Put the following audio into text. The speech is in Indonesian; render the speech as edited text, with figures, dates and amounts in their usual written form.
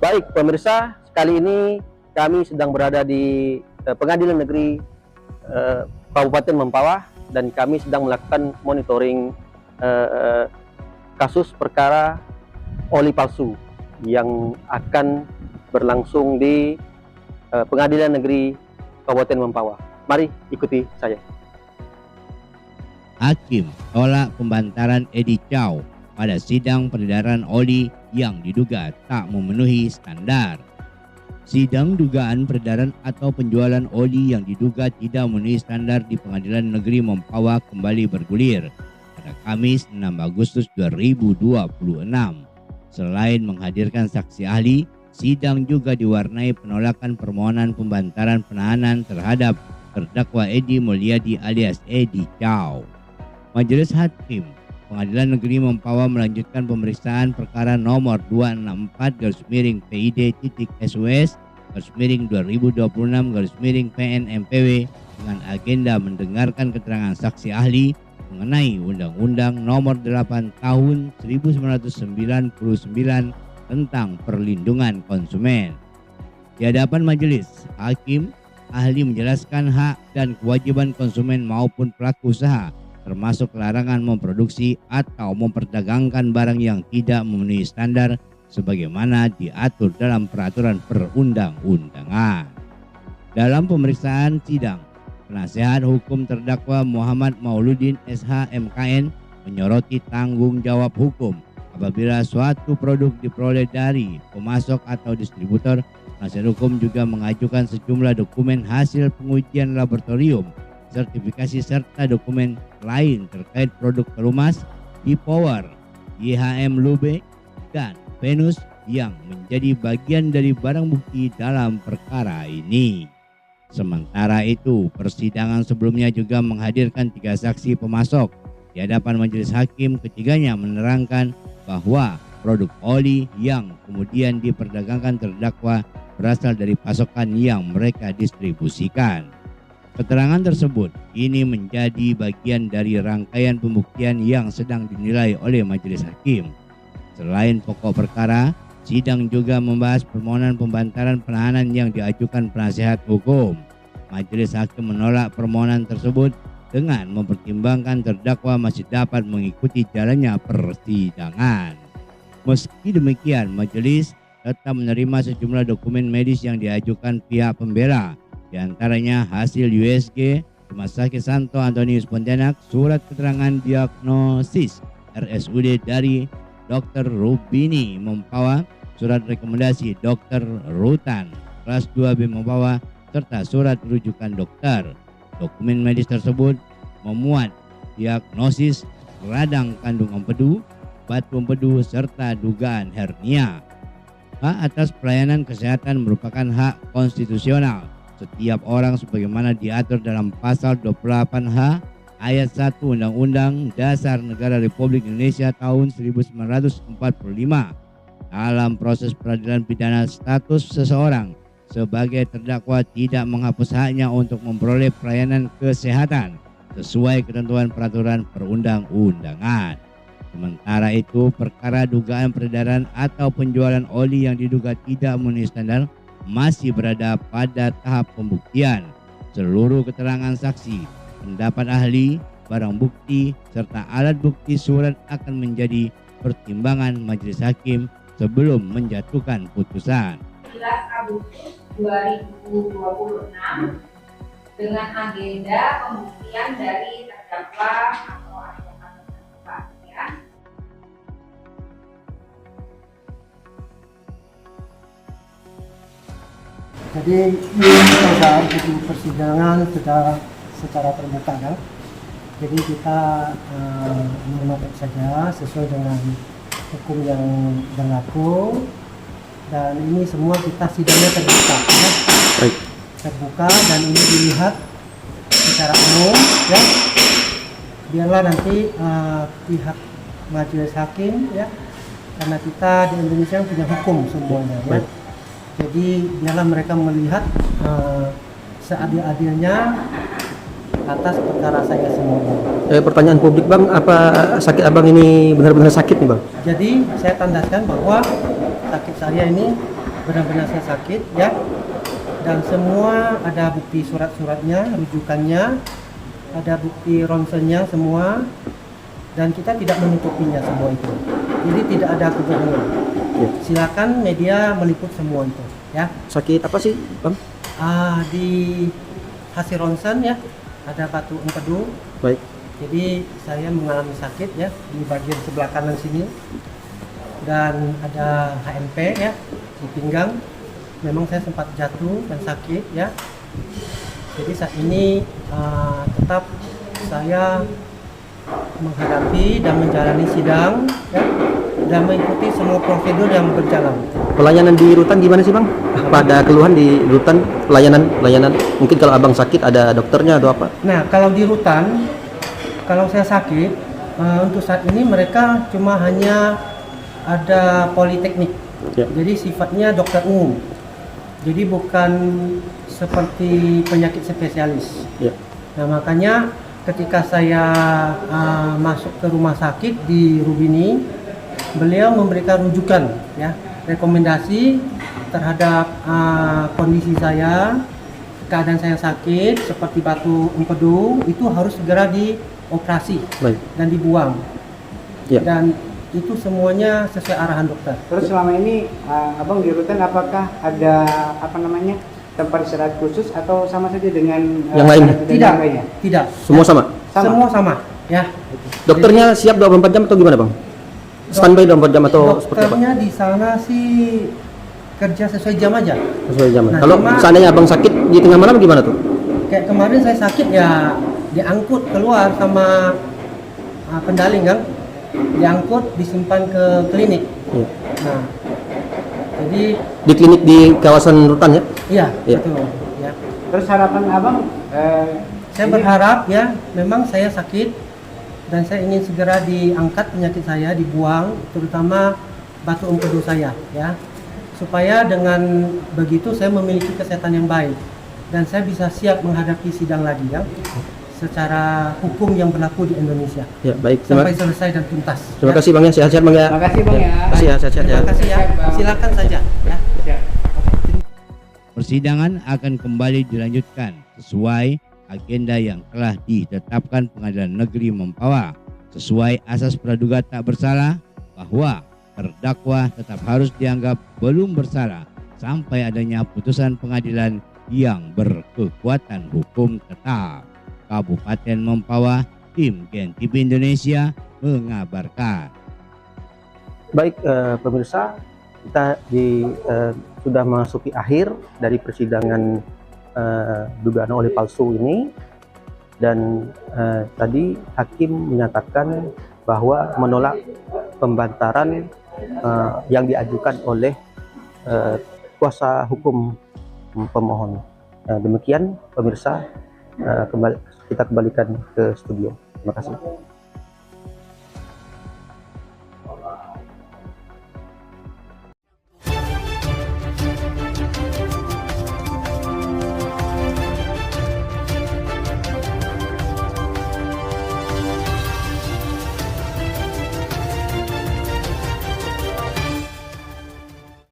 Baik pemirsa, kali ini kami sedang berada di Pengadilan Negeri Kabupaten Mempawah dan kami sedang melakukan monitoring kasus perkara oli palsu yang akan berlangsung di Pengadilan Negeri Kabupaten Mempawah. Mari ikuti saya. Hakim tolak pembantaran Edi Chow pada sidang peredaran oli yang diduga tak memenuhi standar. Sidang dugaan peredaran atau penjualan oli yang diduga tidak memenuhi standar di Pengadilan Negeri Mempawah kembali bergulir pada Kamis 6 Agustus 2026. Selain menghadirkan saksi ahli, sidang juga diwarnai penolakan permohonan pembantaran penahanan terhadap terdakwa Edi Mulyadi alias Edi Chow. Majelis Hakim Pengadilan Negeri Mempawah melanjutkan pemeriksaan perkara nomor 264-PID-SUS-2026-PNMPW dengan agenda mendengarkan keterangan saksi ahli mengenai Undang-Undang Nomor 8 Tahun 1999 tentang Perlindungan Konsumen. Di hadapan majelis, hakim ahli menjelaskan hak dan kewajiban konsumen maupun pelaku usaha, termasuk larangan memproduksi atau memperdagangkan barang yang tidak memenuhi standar sebagaimana diatur dalam peraturan perundang-undangan. Dalam pemeriksaan sidang, penasehat hukum terdakwa Muhammad Mauludin SH MKN menyoroti tanggung jawab hukum apabila suatu produk diperoleh dari pemasok atau distributor. Penasihat hukum juga mengajukan sejumlah dokumen hasil pengujian laboratorium, sertifikasi serta dokumen lain terkait produk pelumas, e-power, IHM Lube, dan Venus yang menjadi bagian dari barang bukti dalam perkara ini. Sementara itu, persidangan sebelumnya juga menghadirkan 3 saksi pemasok. Di hadapan majelis hakim, ketiganya menerangkan bahwa produk oli yang kemudian diperdagangkan terdakwa berasal dari pasokan yang mereka distribusikan. Keterangan tersebut ini menjadi bagian dari rangkaian pembuktian yang sedang dinilai oleh majelis hakim. Selain pokok perkara, sidang juga membahas permohonan pembantaran penahanan yang diajukan penasehat hukum. Majelis hakim menolak permohonan tersebut dengan mempertimbangkan terdakwa masih dapat mengikuti jalannya persidangan. Meski demikian, majelis tetap menerima sejumlah dokumen medis yang diajukan pihak pembela. Di antaranya hasil USG Rumah Sakit Santo Antonius Pontianak, surat keterangan diagnosis RSUD dari Dr. Rubini Mempawah, surat rekomendasi Dr. Rutan kelas 2B Mempawah, serta surat rujukan dokter. Dokumen medis tersebut memuat diagnosis radang kandung empedu, batu empedu, serta dugaan hernia. Hak atas pelayanan kesehatan merupakan hak konstitusional setiap orang sebagaimana diatur dalam pasal 28H ayat 1 Undang-Undang Dasar Negara Republik Indonesia tahun 1945. Dalam proses peradilan pidana, status seseorang sebagai terdakwa tidak menghapus haknya untuk memperoleh pelayanan kesehatan sesuai ketentuan peraturan perundang-undangan. Sementara itu, perkara dugaan peredaran atau penjualan oli yang diduga tidak memenuhi standar masih berada pada tahap pembuktian. Seluruh keterangan saksi, pendapat ahli, barang bukti, serta alat bukti surat akan menjadi pertimbangan majelis hakim sebelum menjatuhkan putusan. 11 Agustus 2026 dengan agenda pembuktian dari terdakwa atau advokat terdakwa, ya. Jadi ini persidangan sudah secara terbuka kan. Jadi kita menghormati saja sesuai dengan hukum yang berlaku, dan ini semua kita sidangnya terbuka ya. Baik. Terbuka dan ini dilihat secara umum ya. Biarlah nanti pihak majelis hakim ya, karena kita di Indonesia punya hukum semuanya ya. Baik. Jadi biarlah mereka melihat seadil-adilnya atas perkara saya semuanya. Pertanyaan publik Bang, apa sakit Abang ini benar-benar sakit nih Bang? Jadi saya tandaskan bahwa sakit saya ini benar-benar saya sakit ya, dan semua ada bukti surat-suratnya, rujukannya, ada bukti ronsennya semua, dan kita tidak menutupinya semua itu. Jadi tidak ada kebohongan. Ya. Silakan media meliput semua itu ya. Sakit apa sih, Bang? Di hasil ronsen ya ada batu empedu. Baik. Jadi saya mengalami sakit ya di bagian sebelah kanan sini, dan ada HMP ya di pinggang. Memang saya sempat jatuh dan sakit ya. Jadi saat ini tetap saya menghadapi dan menjalani sidang ya, dan mengikuti semua prosedur yang berjalan. Pelayanan di rutan gimana sih, Bang? Apa ada keluhan di rutan pelayanan? Mungkin kalau Abang sakit ada dokternya atau apa? Nah, kalau di rutan, kalau saya sakit, untuk saat ini mereka cuma hanya ada politeknik. Ya. Jadi sifatnya dokter umum. Jadi bukan seperti penyakit spesialis. Ya. Nah, makanya ketika saya masuk ke rumah sakit di Rubini, beliau memberikan rujukan ya, rekomendasi terhadap kondisi saya, keadaan saya sakit seperti batu empedu, itu harus segera dioperasi. Baik. Dan dibuang. Ya. Dan itu semuanya sesuai arahan dokter. Terus selama ini abang di rutan apakah ada tempat istirahat khusus atau sama saja dengan Yang lain? Tidak, tidak. Semua sama? Sama? Semua sama ya. Dokternya siap 24 jam atau gimana, Bang? Standby 24 jam atau seperti apa? Dokternya di sana sih kerja sesuai jam aja. Sesuai jam. Nah, Kalau cuma- seandainya Abang sakit di tengah malam gimana tuh? Kayak kemarin saya sakit ya diangkut keluar sama pendaling kan, diangkut disimpan ke klinik. Ya. Nah, jadi Di klinik di kawasan rutan ya? iya Iya. betul ya. Terus harapan abang Saya ini- berharap ya, memang saya sakit dan saya ingin segera diangkat penyakit saya, dibuang, terutama batu empedu saya ya, supaya dengan begitu saya memiliki kesehatan yang baik dan saya bisa siap menghadapi sidang lagi ya, secara hukum yang berlaku di Indonesia Ya, baik. Terima sampai selesai dan tuntas. Terima ya. kasih, Bang ya. Sehat-sehat, Bang ya. Terima kasih, Bang, ya. Terima kasih ya, sehat-sehat ya. Terima kasih ya, silakan saja ya. Ya. Persidangan akan kembali dilanjutkan sesuai agenda yang telah ditetapkan Pengadilan Negeri Mempawah sesuai asas praduga tak bersalah, bahwa terdakwa tetap harus dianggap belum bersalah sampai adanya putusan pengadilan yang berkekuatan hukum tetap. Kabupaten Mempawah, tim Gen TV Indonesia mengabarkan. Baik, pemirsa, kita sudah memasuki akhir dari persidangan dugaan oleh palsu ini, dan tadi hakim menyatakan bahwa menolak pembantaran yang diajukan oleh kuasa hukum pemohon. Demikian pemirsa, kita kembalikan ke studio. Terima kasih.